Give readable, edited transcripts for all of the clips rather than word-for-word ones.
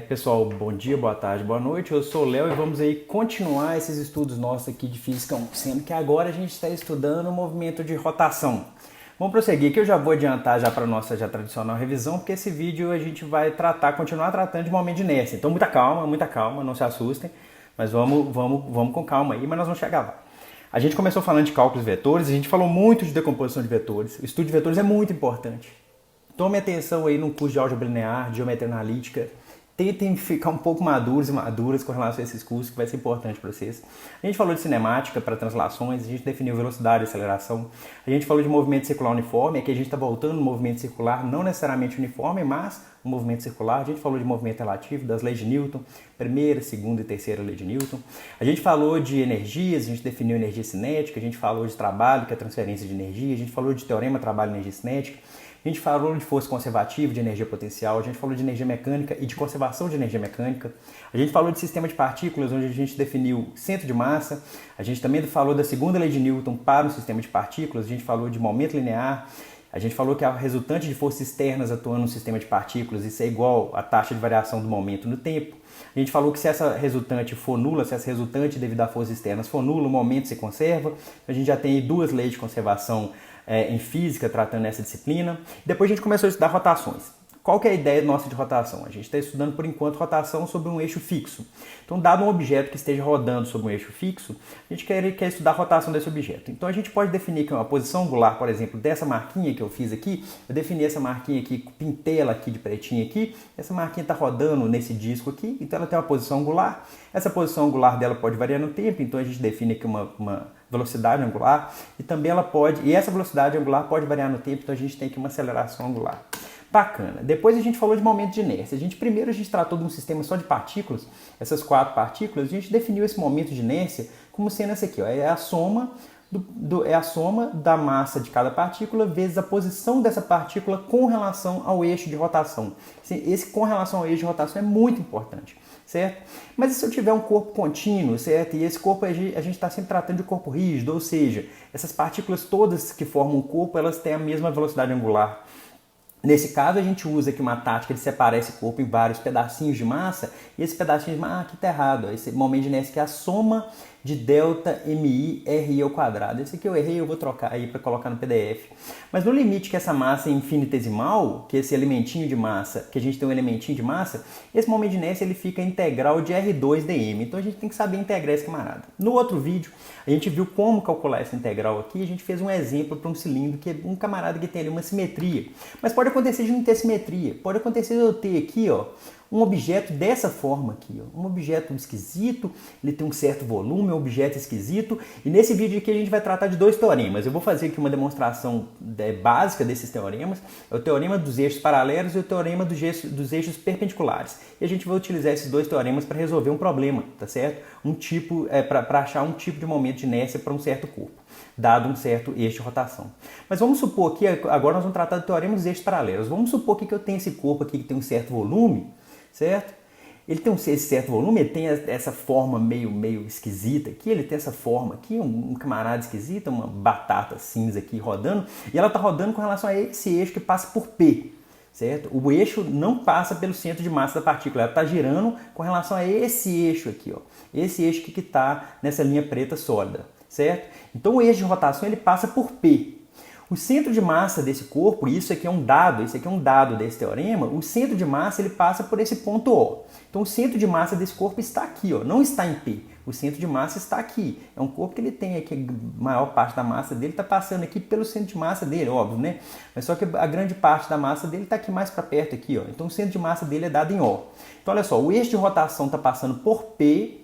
Pessoal, bom dia, boa tarde, boa noite. Eu sou o Léo e vamos aí continuar esses estudos nossos aqui de Física 1, sendo que agora a gente está estudando o movimento de rotação. Vamos prosseguir que eu já vou adiantar já para a nossa já tradicional revisão, porque esse vídeo a gente vai continuar tratando de momento de inércia. Então muita calma, não se assustem, mas vamos com calma aí, mas nós vamos chegar lá. A gente começou falando de cálculos vetores, a gente falou muito de decomposição de vetores. O estudo de vetores é muito importante. Tome atenção aí no curso de álgebra linear, de geometria analítica. Tentem ficar um pouco maduros e maduras com relação a esses cursos, que vai ser importante para vocês. A gente falou de cinemática para translações, a gente definiu velocidade e aceleração. A gente falou de movimento circular uniforme, aqui a gente está voltando no movimento circular, não necessariamente uniforme, mas um movimento circular. A gente falou de movimento relativo, das leis de Newton, primeira, segunda e terceira lei de Newton. A gente falou de energias, a gente definiu energia cinética, a gente falou de trabalho, que é a transferência de energia, a gente falou de teorema trabalho-energia cinética. A gente falou de força conservativa, de energia potencial, a gente falou de energia mecânica e de conservação de energia mecânica. A gente falou de sistema de partículas, onde a gente definiu centro de massa. A gente também falou da segunda lei de Newton para o sistema de partículas. A gente falou de momento linear. A gente falou que a resultante de forças externas atuando no sistema de partículas, isso é igual à taxa de variação do momento no tempo. A gente falou que se essa resultante for nula, se essa resultante devido a forças externas for nula, o momento se conserva. A gente já tem duas leis de conservação em física tratando essa disciplina. Depois a gente começou a estudar rotações. Qual que é a ideia nossa de rotação? A gente está estudando por enquanto rotação sobre um eixo fixo. Então, dado um objeto que esteja rodando sobre um eixo fixo, a gente quer estudar a rotação desse objeto. Então a gente pode definir que uma posição angular, por exemplo, dessa marquinha que eu fiz aqui, eu defini essa marquinha aqui, pintei ela aqui de pretinho aqui, essa marquinha está rodando nesse disco aqui, então ela tem uma posição angular. Essa posição angular dela pode variar no tempo, então a gente define aqui uma velocidade angular e também essa velocidade angular pode variar no tempo, então a gente tem aqui uma aceleração angular. Bacana. Depois a gente falou de momento de inércia. Primeiro a gente tratou de um sistema só de partículas, essas 4 partículas, a gente definiu esse momento de inércia como sendo essa aqui, ó, é a soma da massa de cada partícula vezes a posição dessa partícula com relação ao eixo de rotação. Esse com relação ao eixo de rotação é muito importante, certo? Mas e se eu tiver um corpo contínuo, certo? E esse corpo a gente está sempre tratando de corpo rígido, ou seja, essas partículas todas que formam um corpo, elas têm a mesma velocidade angular. Nesse caso, a gente usa aqui uma tática de separar esse corpo em vários pedacinhos de massa, e esse pedacinho de massa, aqui está errado, esse momento de inércia que é a soma de delta mi ri ao quadrado. Esse aqui eu errei, eu vou trocar aí para colocar no PDF. Mas no limite que essa massa é infinitesimal, que esse elementinho de massa, que a gente tem um elementinho de massa, esse momento de inércia ele fica integral de R2 dm. Então a gente tem que saber integrar esse camarada. No outro vídeo, a gente viu como calcular essa integral aqui, a gente fez um exemplo para um cilindro, que é um camarada que tem ali uma simetria. Mas pode acontecer de não ter simetria. Pode acontecer de eu ter aqui, ó, um objeto dessa forma aqui, ó, um objeto esquisito, ele tem um certo volume, um objeto esquisito, e nesse vídeo aqui a gente vai tratar de 2 teoremas. Eu vou fazer aqui uma demonstração básica desses teoremas, é o teorema dos eixos paralelos e o teorema dos eixos perpendiculares. E a gente vai utilizar esses 2 teoremas para resolver um problema, tá certo? Para achar um tipo de momento de inércia para um certo corpo, dado um certo eixo de rotação. Mas vamos supor que agora nós vamos tratar do teorema dos eixos paralelos. Vamos supor que eu tenho esse corpo aqui que tem um certo volume, certo? Ele tem esse certo volume, ele tem essa forma meio esquisita aqui, ele tem essa forma aqui, um camarada esquisito, uma batata cinza aqui rodando, e ela está rodando com relação a esse eixo que passa por P, certo? O eixo não passa pelo centro de massa da partícula, ela está girando com relação a esse eixo aqui, ó, esse eixo que está nessa linha preta sólida, certo? Então o eixo de rotação ele passa por P. O centro de massa desse corpo, e isso aqui é um dado desse teorema, o centro de massa ele passa por esse ponto O. Então o centro de massa desse corpo está aqui, ó, não está em P. O centro de massa está aqui. É um corpo que ele tem aqui, a maior parte da massa dele está passando aqui pelo centro de massa dele, óbvio, né? Mas só que a grande parte da massa dele está aqui mais para perto aqui, ó. Então o centro de massa dele é dado em O. Então olha só, o eixo de rotação está passando por P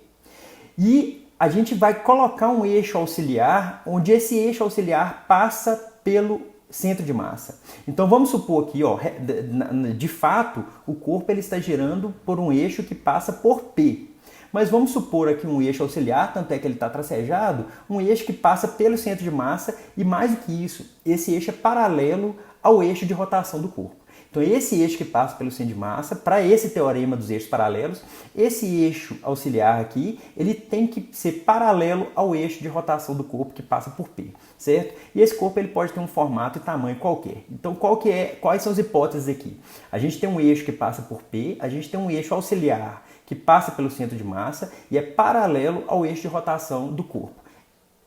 e a gente vai colocar um eixo auxiliar, onde esse eixo auxiliar passa pelo centro de massa. Então vamos supor aqui, ó, de fato, o corpo ele está girando por um eixo que passa por P. Mas vamos supor aqui um eixo auxiliar, tanto é que ele está tracejado, um eixo que passa pelo centro de massa e mais do que isso, esse eixo é paralelo ao eixo de rotação do corpo. Então esse eixo que passa pelo centro de massa, para esse teorema dos eixos paralelos, esse eixo auxiliar aqui, ele tem que ser paralelo ao eixo de rotação do corpo que passa por P, certo? E esse corpo ele pode ter um formato e tamanho qualquer. Então quais são as hipóteses aqui? A gente tem um eixo que passa por P, a gente tem um eixo auxiliar que passa pelo centro de massa e é paralelo ao eixo de rotação do corpo.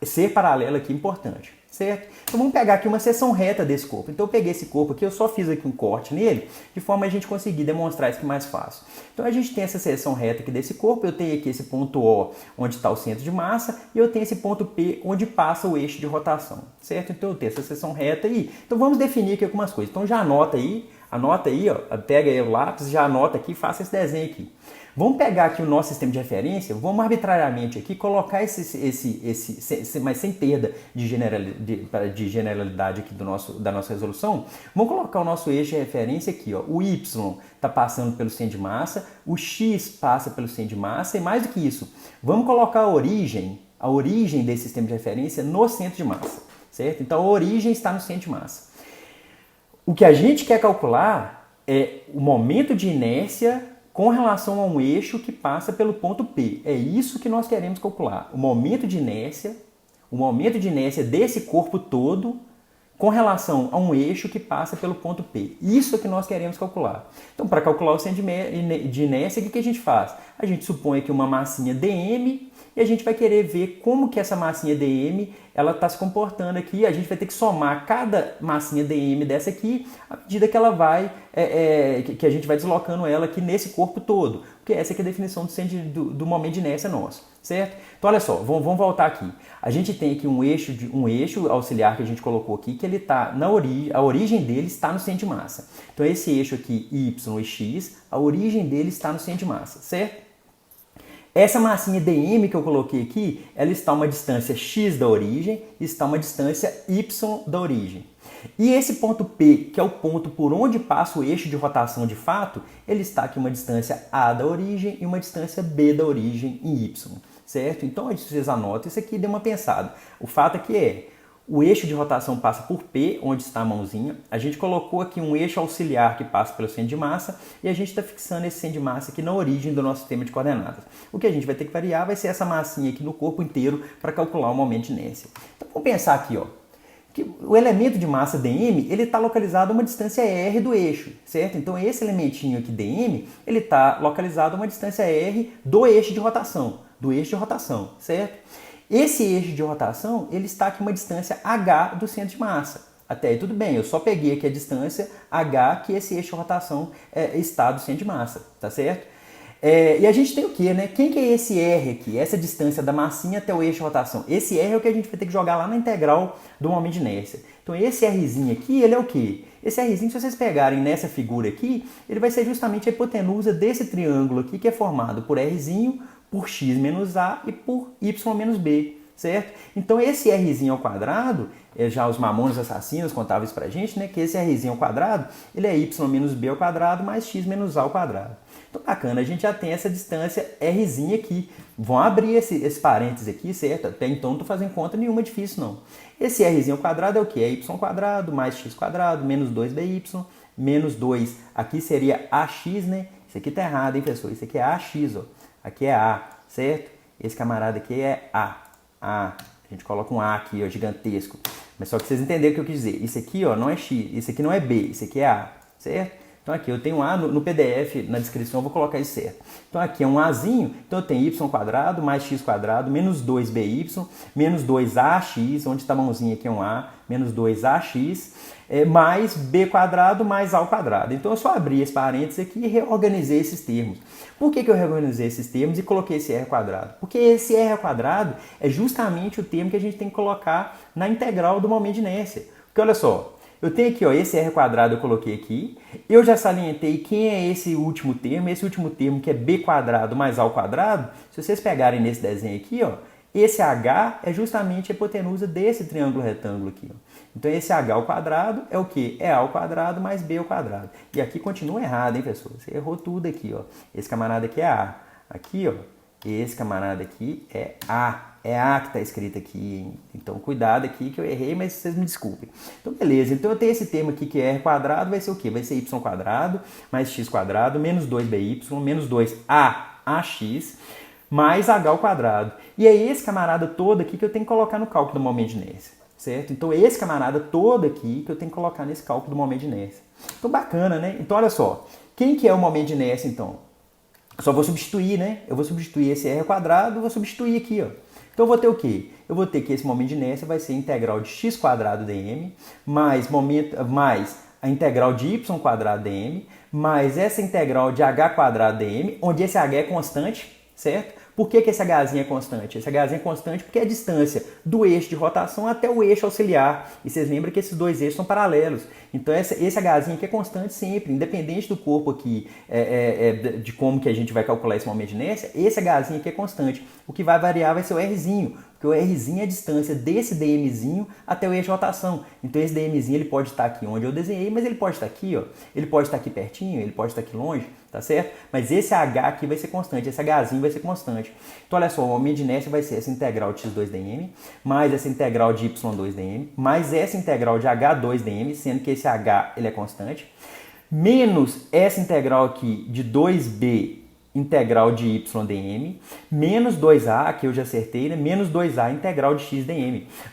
Ser paralelo aqui é importante, certo? Então vamos pegar aqui uma seção reta desse corpo. Então eu peguei esse corpo aqui, eu só fiz aqui um corte nele, de forma a gente conseguir demonstrar isso aqui mais fácil. Então a gente tem essa seção reta aqui desse corpo, eu tenho aqui esse ponto O, onde está o centro de massa, e eu tenho esse ponto P, onde passa o eixo de rotação, certo? Então eu tenho essa seção reta aí. Então vamos definir aqui algumas coisas. Então já anota aí, ó, pega aí o lápis, já anota aqui, faça esse desenho aqui. Vamos pegar aqui o nosso sistema de referência, vamos arbitrariamente aqui colocar mas sem perda de generalidade aqui da nossa resolução. Vamos colocar o nosso eixo de referência aqui, ó. O Y está passando pelo centro de massa, o X passa pelo centro de massa e mais do que isso, vamos colocar a origem desse sistema de referência no centro de massa, certo? Então a origem está no centro de massa. O que a gente quer calcular é o momento de inércia com relação a um eixo que passa pelo ponto P. É isso que nós queremos calcular. O momento de inércia desse corpo todo com relação a um eixo que passa pelo ponto P. Isso é que nós queremos calcular. Então, para calcular o centro de inércia, o que a gente faz? A gente supõe aqui uma massinha dm e a gente vai querer ver como que essa massinha dm ela está se comportando aqui. A gente vai ter que somar cada massinha dm dessa aqui à medida que ela vai, que a gente vai deslocando ela aqui nesse corpo todo. Porque essa aqui é a definição do momento de inércia nosso, certo? Então olha só, vamos voltar aqui. A gente tem aqui um eixo auxiliar que a gente colocou aqui, que ele está a origem dele está no centro de massa. Então esse eixo aqui, y e x, a origem dele está no centro de massa, certo? Essa massinha dm que eu coloquei aqui, ela está a uma distância x da origem e está a uma distância y da origem. E esse ponto P, que é o ponto por onde passa o eixo de rotação de fato, ele está aqui uma distância a da origem e uma distância b da origem em y, certo? Então, vocês anotam isso aqui e dê uma pensada. O fato aqui é, o eixo de rotação passa por P, onde está a mãozinha. A gente colocou aqui um eixo auxiliar que passa pelo centro de massa e a gente está fixando esse centro de massa aqui na origem do nosso sistema de coordenadas. O que a gente vai ter que variar vai ser essa massinha aqui no corpo inteiro para calcular o momento de inércia. Então vamos pensar aqui, ó, que o elemento de massa dm ele está localizado a uma distância r do eixo, certo? Então esse elementinho aqui dm ele está localizado a uma distância r do eixo de rotação, certo? Esse eixo de rotação, ele está aqui uma distância h do centro de massa. Até aí tudo bem, eu só peguei aqui a distância h que esse eixo de rotação está do centro de massa, tá certo? E a gente tem o quê, né? Quem que é esse R aqui? Essa distância da massinha até o eixo de rotação. Esse R é o que a gente vai ter que jogar lá na integral do momento de inércia. Então esse Rzinho aqui, ele é o quê? Esse Rzinho, se vocês pegarem nessa figura aqui, ele vai ser justamente a hipotenusa desse triângulo aqui, que é formado por Rzinho, por x menos a e por y menos b, certo? Então esse rzinho ao quadrado, já os mamonas assassinos contavam isso pra gente, né? Que esse rzinho ao quadrado, ele é y menos b ao quadrado mais x menos a ao quadrado. Então bacana, a gente já tem essa distância rzinho aqui. Vão abrir esse parênteses aqui, certo? Até então não estou fazendo conta nenhuma difícil não. Esse rzinho ao quadrado é o que? É y ao quadrado mais x quadrado menos 2by menos 2. Aqui seria ax, né? Isso aqui tá errado, hein, pessoal? Isso aqui é ax, ó. Aqui é A, certo? Esse camarada aqui é A. A gente coloca um A aqui, ó, gigantesco. Mas só que vocês entenderam o que eu quis dizer. Isso aqui, ó, não é X, isso aqui não é B, isso aqui é A, certo? Então aqui eu tenho um A no PDF, na descrição eu vou colocar isso certo. Então aqui é um Azinho, então eu tenho y quadrado mais x quadrado menos 2by menos 2ax, onde está a mãozinha aqui é um A, menos 2ax, mais b quadrado mais a ao quadrado. Então eu só abri esse parênteses aqui e reorganizei esses termos. Por que eu reorganizei esses termos e coloquei esse r quadrado? Porque esse r quadrado é justamente o termo que a gente tem que colocar na integral do momento de inércia. Porque olha só, eu tenho aqui, ó, esse r quadrado eu coloquei aqui, eu já salientei quem é esse último termo que é b quadrado mais a ao quadrado. Se vocês pegarem nesse desenho aqui, ó, esse h é justamente a hipotenusa desse triângulo retângulo aqui, ó. Então esse h ao quadrado é o quê? É a ao quadrado mais b ao quadrado. E aqui continua errado, hein, pessoal? Você errou tudo aqui, ó. Esse camarada aqui é a. Aqui, ó, Esse camarada aqui é A. É A que está escrito aqui. Então, cuidado aqui que eu errei, mas vocês me desculpem. Então, beleza. Então, eu tenho esse termo aqui que é R quadrado, vai ser o quê? Vai ser Y quadrado mais X quadrado menos 2BY menos 2AX mais H ao quadrado. E é esse camarada todo aqui que eu tenho que colocar no cálculo do momento de inércia. Certo? Então, esse camarada todo aqui que eu tenho que colocar nesse cálculo do momento de inércia. Então, bacana, né? Então, olha só. Quem que é o momento de inércia, então? Eu só vou substituir, né? Eu vou substituir esse R quadrado, vou substituir aqui, ó. Então eu vou ter o quê? Eu vou ter que esse momento de inércia vai ser a integral de x quadrado dm mais a integral de y quadrado dm mais essa integral de h quadrado dm, onde esse h é constante, certo? Por que esse hzinho é constante? Esse hzinho é constante porque é a distância do eixo de rotação até o eixo auxiliar. E vocês lembram que esses dois eixos são paralelos. Então esse hzinho aqui é constante sempre, independente do corpo aqui, de como que a gente vai calcular esse momento de inércia, esse hzinho aqui é constante. O que vai variar vai ser o rzinho, porque o rzinho é a distância desse dmzinho até o eixo de rotação. Então esse dmzinho ele pode estar aqui onde eu desenhei, mas ele pode estar aqui, ó. Ele pode estar aqui pertinho, ele pode estar aqui longe, tá certo? Mas esse h aqui vai ser constante, esse hzinho vai ser constante. Então olha só, o momento de inércia vai ser essa integral de x2dm, mais essa integral de y2dm, mais essa integral de h2dm, sendo que esse h ele é constante, menos essa integral aqui de 2b integral de y menos 2a, que eu já acertei, né? Menos 2a integral de x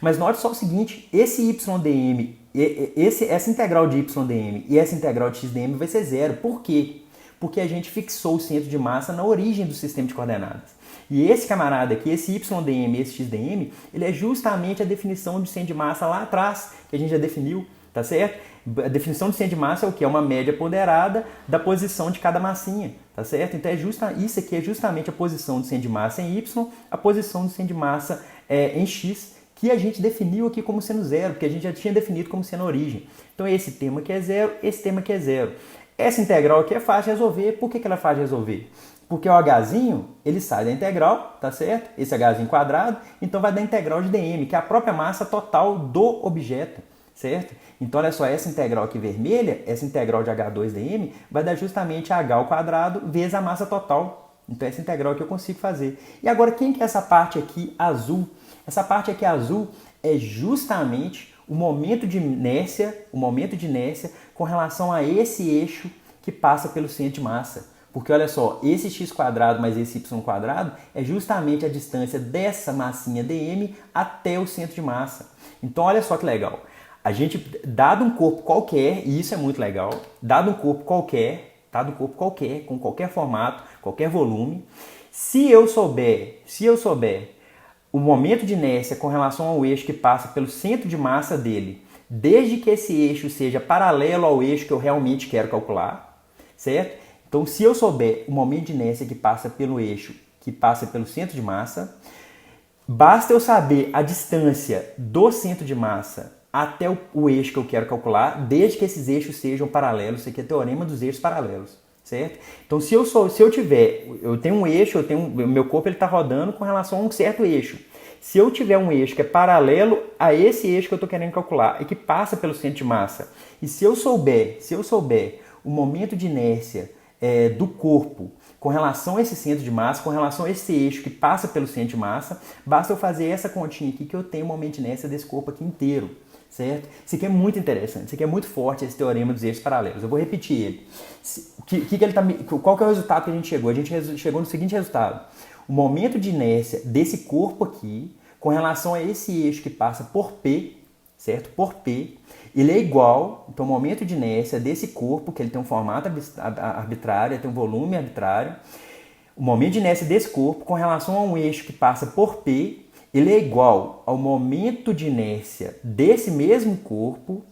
Mas note só o seguinte, esse essa integral de y e essa integral de x vai ser zero. Por quê? Porque a gente fixou o centro de massa na origem do sistema de coordenadas. E esse camarada aqui, esse y e esse x ele é justamente a definição de centro de massa lá atrás, que a gente já definiu, tá certo? A definição de centro de massa é o que? É uma média ponderada da posição de cada massinha, tá certo? Então isso aqui é justamente a posição do centro de massa em y, a posição do centro de massa em x, que a gente definiu aqui como sendo zero, porque a gente já tinha definido como sendo a origem. Então esse termo aqui é zero, esse termo aqui é zero. Essa integral aqui é fácil de resolver. Por que ela é fácil de resolver? Porque o hzinho, ele sai da integral, tá certo? Esse hzinho quadrado, então vai dar a integral de dm, que é a própria massa total do objeto, certo? Então olha só, essa integral aqui vermelha, essa integral de h2dm, vai dar justamente h ao quadrado vezes a massa total. Então essa integral aqui eu consigo fazer. E agora quem que é essa parte aqui azul? Essa parte aqui azul é justamente o momento de inércia com relação a esse eixo que passa pelo centro de massa. Porque olha só, esse x quadrado mais esse y quadrado é justamente a distância dessa massinha dm até o centro de massa. Então olha só que legal. A gente, dado um corpo qualquer, e isso é muito legal, dado um corpo qualquer, com qualquer formato, qualquer volume, se eu souber o momento de inércia com relação ao eixo que passa pelo centro de massa dele, desde que esse eixo seja paralelo ao eixo que eu realmente quero calcular, certo? Então, se eu souber o momento de inércia que passa pelo eixo, que passa pelo centro de massa, basta eu saber a distância do centro de massa até o eixo que eu quero calcular, desde que esses eixos sejam paralelos. Isso aqui é o teorema dos eixos paralelos, certo? Então, se eu tenho um eixo, meu corpo está rodando com relação a um certo eixo. Se eu tiver um eixo que é paralelo a esse eixo que eu estou querendo calcular e que passa pelo centro de massa, e se eu souber o momento de inércia do corpo com relação a esse centro de massa, com relação a esse eixo que passa pelo centro de massa, basta eu fazer essa continha aqui que eu tenho o momento de inércia desse corpo aqui inteiro, certo? Isso aqui é muito interessante, isso aqui é muito forte, esse teorema dos eixos paralelos. Eu vou repetir ele. Qual que é o resultado que a gente chegou? A gente chegou no seguinte resultado. O momento de inércia desse corpo aqui, com relação a esse eixo que passa por P, certo? Por P, ele é igual, então o momento de inércia desse corpo, que ele tem um formato arbitrário, tem um volume arbitrário, o momento de inércia desse corpo com relação a um eixo que passa por P, ele é igual ao momento de inércia desse mesmo corpo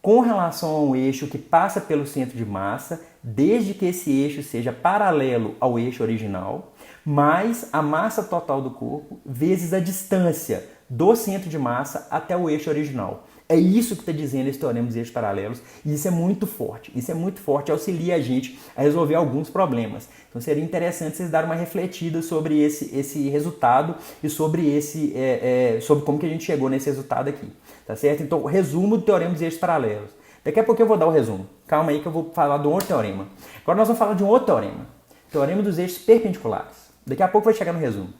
com relação a um eixo que passa pelo centro de massa, desde que esse eixo seja paralelo ao eixo original, mais a massa total do corpo vezes a distância do centro de massa até o eixo original. É isso que está dizendo esse teorema dos eixos paralelos, e isso é muito forte. Isso é muito forte, auxilia a gente a resolver alguns problemas. Então seria interessante vocês darem uma refletida sobre esse resultado e sobre sobre como que a gente chegou nesse resultado aqui. Tá certo? Então, o resumo do teorema dos eixos paralelos. Daqui a pouco eu vou dar o resumo. Calma aí que eu vou falar de um outro teorema. Agora nós vamos falar de um outro teorema. Teorema dos eixos perpendiculares. Daqui a pouco vai chegar no resumo.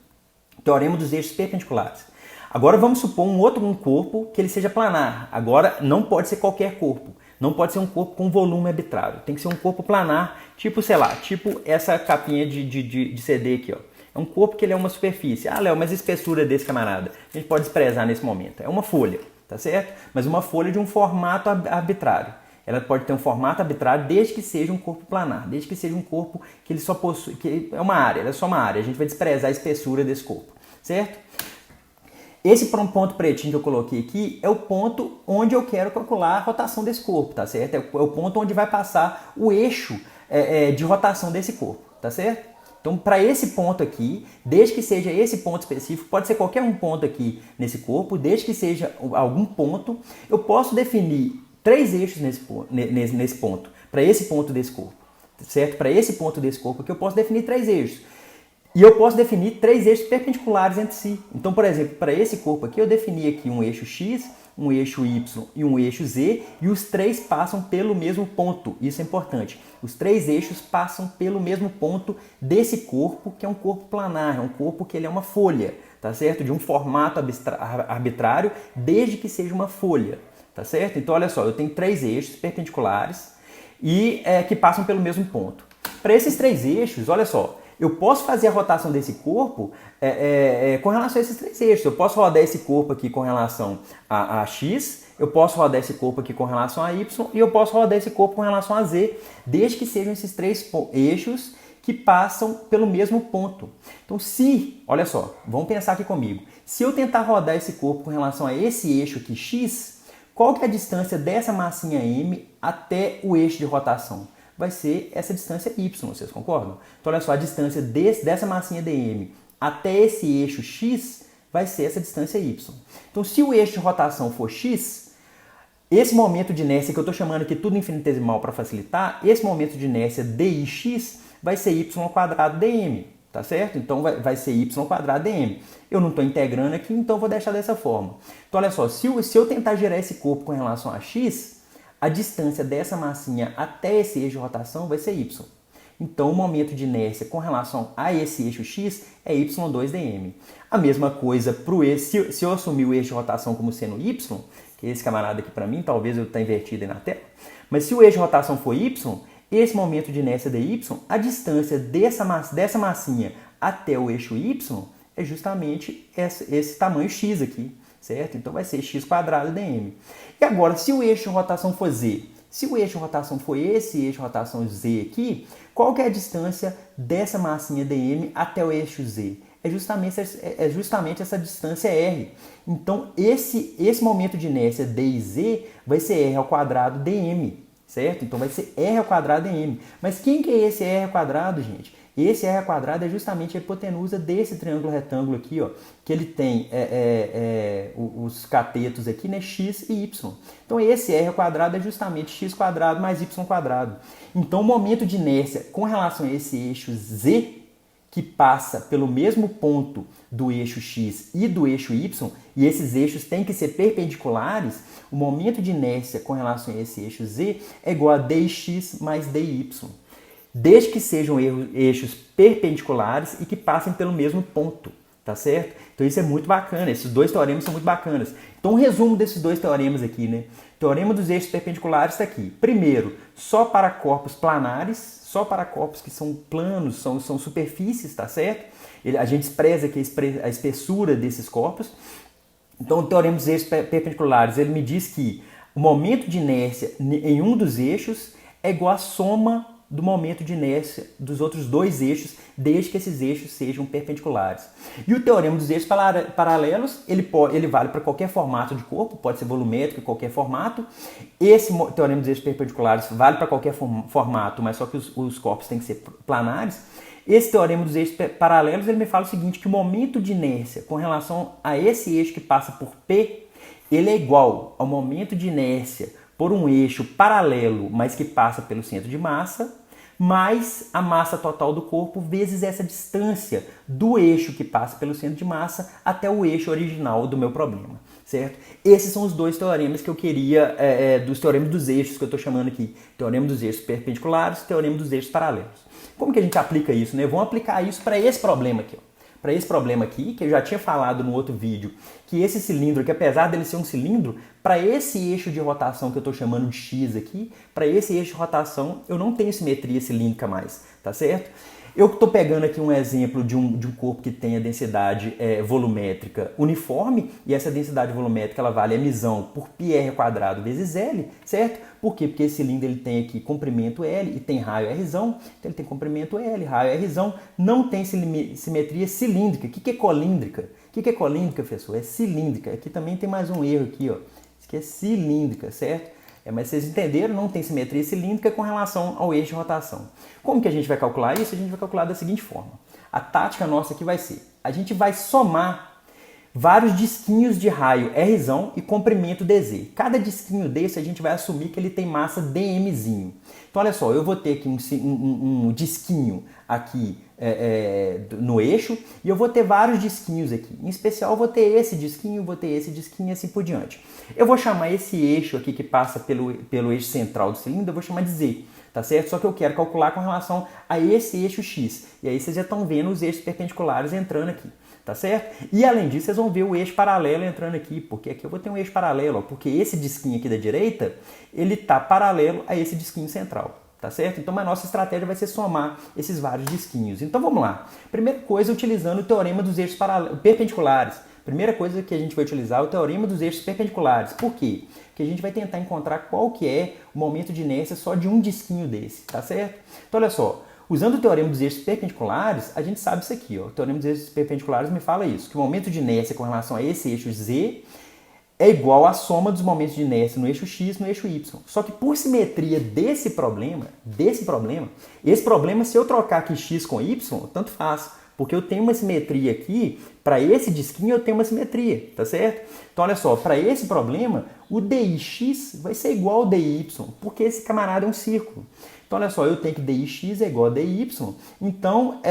Teorema dos eixos perpendiculares. Agora vamos supor um corpo que ele seja planar. Agora não pode ser qualquer corpo. Não pode ser um corpo com volume arbitrário. Tem que ser um corpo planar, tipo, sei lá, tipo essa capinha de CD aqui, ó. É um corpo que ele é uma superfície. Ah, Léo, mas a espessura desse camarada? A gente pode desprezar nesse momento. É uma folha, tá certo? Mas uma folha de um formato arbitrário. Ela pode ter um formato arbitrário desde que seja um corpo planar, desde que seja um corpo que ele só possui, que é uma área, ela é só uma área. A gente vai desprezar a espessura desse corpo, certo? Esse ponto pretinho que eu coloquei aqui é o ponto onde eu quero calcular a rotação desse corpo, tá certo? É o ponto onde vai passar o eixo de rotação desse corpo, tá certo? Então, para esse ponto aqui, desde que seja esse ponto específico, pode ser qualquer um ponto aqui nesse corpo, desde que seja algum ponto, eu posso definir 3 eixos nesse ponto, para esse ponto desse corpo, certo? Para esse ponto desse corpo aqui, eu posso definir 3 eixos. E eu posso definir 3 eixos perpendiculares entre si. Então, por exemplo, para esse corpo aqui, eu defini aqui um eixo X, um eixo Y e um eixo Z, e os 3 passam pelo mesmo ponto. Isso é importante. Os 3 eixos passam pelo mesmo ponto desse corpo, que é um corpo planar, é um corpo que ele é uma folha, tá certo? De um formato arbitrário, desde que seja uma folha, tá certo? Então, olha só, eu tenho 3 eixos perpendiculares e que passam pelo mesmo ponto. Para esses 3 eixos, olha só, eu posso fazer a rotação desse corpo com relação a esses 3 eixos. Eu posso rodar esse corpo aqui com relação a X, eu posso rodar esse corpo aqui com relação a Y e eu posso rodar esse corpo com relação a Z, desde que sejam esses 3 eixos que passam pelo mesmo ponto. Então, olha só, vamos pensar aqui comigo. Se eu tentar rodar esse corpo com relação a esse eixo aqui X, qual que é a distância dessa massinha M até o eixo de rotação? Vai ser essa distância Y, vocês concordam? Então, olha só, a distância dessa massinha dm até esse eixo X vai ser essa distância Y. Então, se o eixo de rotação for X, esse momento de inércia, que eu estou chamando aqui tudo infinitesimal para facilitar, esse momento de inércia dix vai ser y² dm, tá certo? Então, vai ser y² dm. Eu não estou integrando aqui, então vou deixar dessa forma. Então, olha só, se eu tentar gerar esse corpo com relação a X, a distância dessa massinha até esse eixo de rotação vai ser y. Então, o momento de inércia com relação a esse eixo x é y2 dm. A mesma coisa para o eixo, se eu assumir o eixo de rotação como sendo y, que é esse camarada aqui para mim, talvez eu esteja invertido aí na tela, mas se o eixo de rotação for y, esse momento de inércia dy, a distância dessa massinha até o eixo y é justamente esse tamanho x aqui, certo? Então vai ser x² dm. E agora, se o eixo de rotação for z, se o eixo de rotação for esse eixo de rotação z aqui, qual que é a distância dessa massinha dm até o eixo z? É justamente essa distância r. Então, esse momento de inércia d e z vai ser r² dm, certo? Então, vai ser r² dm. Mas quem que é esse r², gente? Esse r² é justamente a hipotenusa desse triângulo retângulo aqui, ó, que ele tem os catetos aqui, né, x e y. Então, esse r² é justamente x² mais y². Então, o momento de inércia com relação a esse eixo z, que passa pelo mesmo ponto do eixo x e do eixo y, e esses eixos têm que ser perpendiculares, o momento de inércia com relação a esse eixo z é igual a dx mais dy. Desde que sejam eixos perpendiculares e que passem pelo mesmo ponto, tá certo? Então isso é muito bacana, esses 2 teoremas são muito bacanas. Então, um resumo desses 2 teoremas aqui, né? Teorema dos eixos perpendiculares está aqui. Primeiro, só para corpos planares, só para corpos que são planos, são superfícies, tá certo? A gente despreza aqui a espessura desses corpos. Então, o teorema dos eixos perpendiculares, ele me diz que o momento de inércia em um dos eixos é igual à soma do momento de inércia dos outros 2 eixos, desde que esses eixos sejam perpendiculares. E o teorema dos eixos paralelos, ele vale para qualquer formato de corpo, pode ser volumétrico em qualquer formato. Esse teorema dos eixos perpendiculares vale para qualquer formato, mas só que os corpos têm que ser planares. Esse teorema dos eixos paralelos, ele me fala o seguinte, que o momento de inércia com relação a esse eixo que passa por P, ele é igual ao momento de inércia por um eixo paralelo, mas que passa pelo centro de massa, mais a massa total do corpo vezes essa distância do eixo que passa pelo centro de massa até o eixo original do meu problema, certo? Esses são os dois teoremas que eu queria, dos teoremas dos eixos que eu estou chamando aqui. Teorema dos eixos perpendiculares, teorema dos eixos paralelos. Como que a gente aplica isso, né? Vamos aplicar isso para esse problema aqui, ó. Para esse problema aqui, que eu já tinha falado no outro vídeo, que esse cilindro aqui, apesar dele ser um cilindro, para esse eixo de rotação que eu estou chamando de X aqui, para esse eixo de rotação, eu não tenho simetria cilíndrica mais, tá certo? Eu estou pegando aqui um exemplo de um corpo que tem a densidade volumétrica uniforme, e essa densidade volumétrica ela vale mzão por πr² vezes L, certo? Por quê? Porque esse cilindro ele tem aqui comprimento L e tem raio Rzão, então ele tem comprimento L, raio Rzão, não tem simetria cilíndrica. O que é colíndrica? O que é colíndrica, professor? É cilíndrica. Aqui também tem mais um erro aqui, ó. Isso aqui é cilíndrica, certo? Mas vocês entenderam, não tem simetria cilíndrica com relação ao eixo de rotação. Como que a gente vai calcular isso? A gente vai calcular da seguinte forma. A tática nossa aqui vai ser, a gente vai somar vários disquinhos de raio Rzão e comprimento dz. Cada disquinho desse a gente vai assumir que ele tem massa dmzinho. Então olha só, eu vou ter aqui um disquinho aqui no eixo e eu vou ter vários disquinhos aqui. Em especial eu vou ter esse disquinho e assim por diante. Eu vou chamar esse eixo aqui que passa pelo eixo central do cilindro, eu vou chamar de Z, tá certo? Só que eu quero calcular com relação a esse eixo X. E aí vocês já estão vendo os eixos perpendiculares entrando aqui. Tá certo? E além disso, vocês vão ver o eixo paralelo entrando aqui, porque aqui eu vou ter um eixo paralelo, ó, porque esse disquinho aqui da direita, ele tá paralelo a esse disquinho central, tá certo? Então a nossa estratégia vai ser somar esses vários disquinhos. Então vamos lá. Primeira coisa, utilizando o teorema dos eixos perpendiculares. Primeira coisa que a gente vai utilizar é o teorema dos eixos perpendiculares. Por quê? Porque a gente vai tentar encontrar qual que é o momento de inércia só de um disquinho desse, tá certo? Então olha só. Usando o teorema dos eixos perpendiculares, a gente sabe isso aqui, ó. O teorema dos eixos perpendiculares me fala isso, que o momento de inércia com relação a esse eixo Z é igual à soma dos momentos de inércia no eixo X e no eixo Y. Só que por simetria desse problema, esse problema, se eu trocar aqui X com Y, tanto faz. Porque eu tenho uma simetria aqui, para esse disquinho eu tenho uma simetria, tá certo? Então olha só, para esse problema, o dix vai ser igual ao dy, porque esse camarada é um círculo. Então, olha só, eu tenho que dx é igual a dy. Então,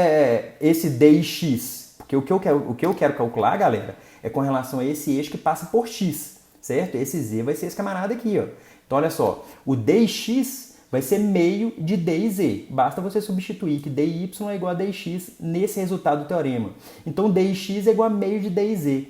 esse dx, porque o que eu quero calcular, galera, é com relação a esse eixo que passa por x, certo? Esse z vai ser esse camarada aqui, ó. Então, olha só, o dx vai ser meio de dz. Basta você substituir que dy é igual a dx nesse resultado do teorema. Então, dx é igual a meio de dz.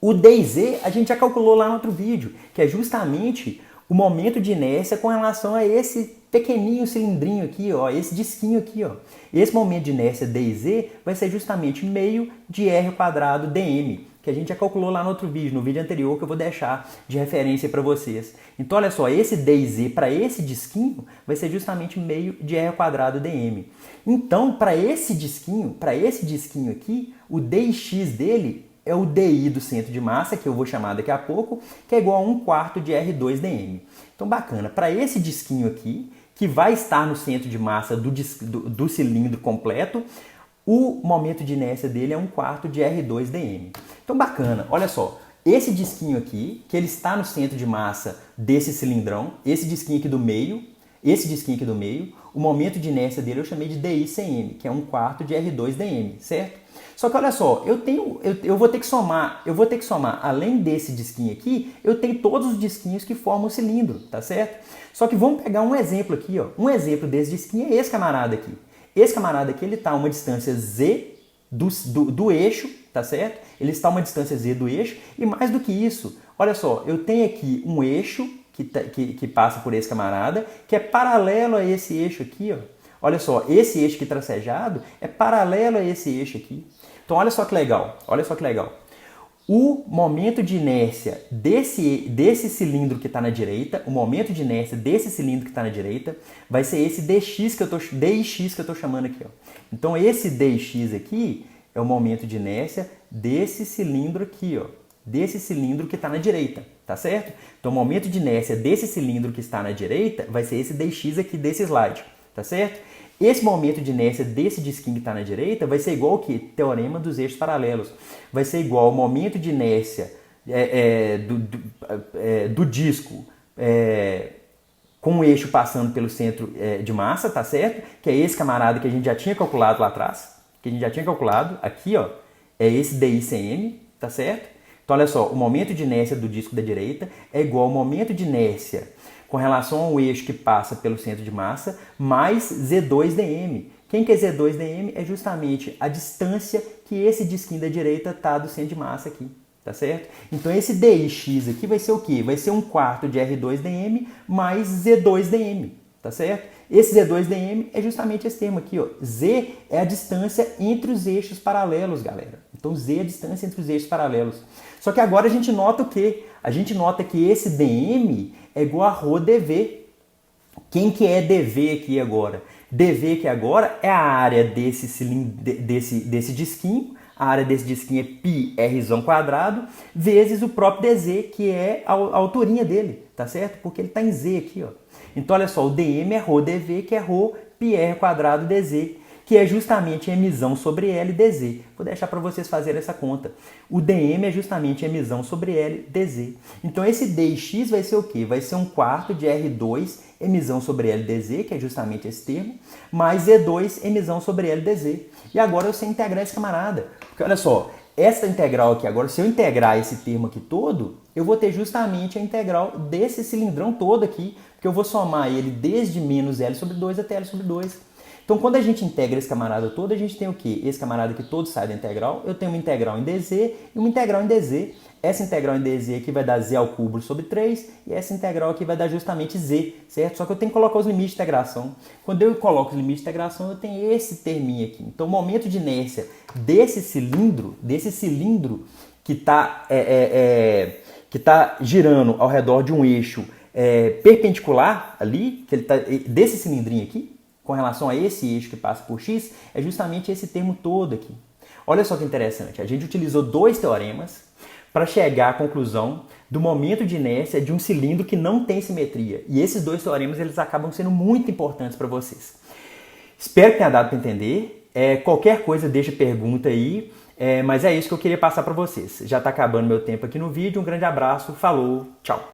O dz a gente já calculou lá no outro vídeo, que é justamente o momento de inércia com relação a esse pequenininho cilindrinho aqui, ó, esse disquinho aqui, ó. Esse momento de inércia dz vai ser justamente meio de r² dm, que a gente já calculou lá no outro vídeo, no vídeo anterior, que eu vou deixar de referência para vocês. Então, olha só, esse dz para esse disquinho vai ser justamente meio de r² dm. Então, para esse disquinho aqui, o dx dele é o di do centro de massa, que eu vou chamar daqui a pouco, que é igual a 1/4 de R2 dm. Então, bacana. Para esse disquinho aqui, que vai estar no centro de massa do cilindro completo, o momento de inércia dele é 1/4 de R2 dm. Então, bacana. Olha só. Esse disquinho aqui, que ele está no centro de massa desse cilindrão, esse disquinho aqui do meio, o momento de inércia dele eu chamei de DICM, que é 1/4 de R2 dm, certo? Só que olha só, eu vou ter que somar, além desse disquinho aqui, eu tenho todos os disquinhos que formam o cilindro, tá certo? Só que vamos pegar um exemplo aqui, ó. Um exemplo desse disquinho é esse camarada aqui. Esse camarada aqui, ele está a uma distância z do eixo, tá certo? Ele está a uma distância z do eixo, e mais do que isso, olha só, eu tenho aqui um eixo que passa por esse camarada, que é paralelo a esse eixo aqui, ó. Olha só, esse eixo aqui tracejado é paralelo a esse eixo aqui. Então, olha só que legal, O momento de inércia desse cilindro que está na direita, vai ser esse dx que eu estou chamando aqui, ó. Então, esse dx aqui é o momento de inércia desse cilindro aqui, ó. Desse cilindro que está na direita, tá certo? Então, o momento de inércia desse cilindro que está na direita vai ser esse dx aqui desse slide, tá certo? Esse momento de inércia desse disquinho que está na direita vai ser igual ao que? Teorema dos eixos paralelos. Vai ser igual ao momento de inércia do disco com o eixo passando pelo centro de massa, tá certo? Que é esse camarada que a gente já tinha calculado lá atrás. Aqui, ó, é esse DICM, tá certo? Então, olha só, o momento de inércia do disco da direita é igual ao momento de inércia com relação ao eixo que passa pelo centro de massa, mais Z2dm. Quem que é Z2dm? É justamente a distância que esse disquinho da direita está do centro de massa aqui, tá certo? Então, esse dx aqui vai ser o quê? Vai ser 1/4 de R2dm mais Z2dm, tá certo? Esse Z2dm é justamente esse termo aqui, ó. Z é a distância entre os eixos paralelos, galera. Então, Z é a distância entre os eixos paralelos. Só que agora a gente nota o quê? A gente nota que esse dm é igual a ρdv. Quem que é dv aqui agora? dv aqui agora é a área desse disquinho. A área desse disquinho é πr² vezes o próprio dz, que é a alturinha dele, tá certo? Porque ele está em z aqui, ó. Então, olha só, o dm é ρdv, que é ρ πr² dz, que é justamente emissão sobre L dz. Vou deixar para vocês fazerem essa conta. O dm é justamente emissão sobre L dz. Então, esse dx vai ser o quê? Vai ser 1/4 de R2 emissão sobre L dz, que é justamente esse termo, mais Z2 emissão sobre L dz. E agora eu sei integrar esse camarada. Porque, olha só, essa integral aqui agora, se eu integrar esse termo aqui todo, eu vou ter justamente a integral desse cilindrão todo aqui, porque eu vou somar ele desde menos L sobre 2 até L sobre 2. Então, quando a gente integra esse camarada todo, a gente tem o quê? Esse camarada aqui todo sai da integral. Eu tenho uma integral em dz e uma integral em dz. Essa integral em dz aqui vai dar z ao cubo sobre 3 e essa integral aqui vai dar justamente z, certo? Só que eu tenho que colocar os limites de integração. Quando eu coloco os limites de integração, eu tenho esse terminho aqui. Então, o momento de inércia desse cilindro que está girando ao redor de um eixo perpendicular ali, que ele tá, desse cilindrinho aqui, com relação a esse eixo que passa por x, é justamente esse termo todo aqui. Olha só que interessante, a gente utilizou dois teoremas para chegar à conclusão do momento de inércia de um cilindro que não tem simetria. E esses dois teoremas eles acabam sendo muito importantes para vocês. Espero que tenha dado para entender. Qualquer coisa deixa pergunta aí, mas é isso que eu queria passar para vocês. Já está acabando meu tempo aqui no vídeo. Um grande abraço, falou, tchau!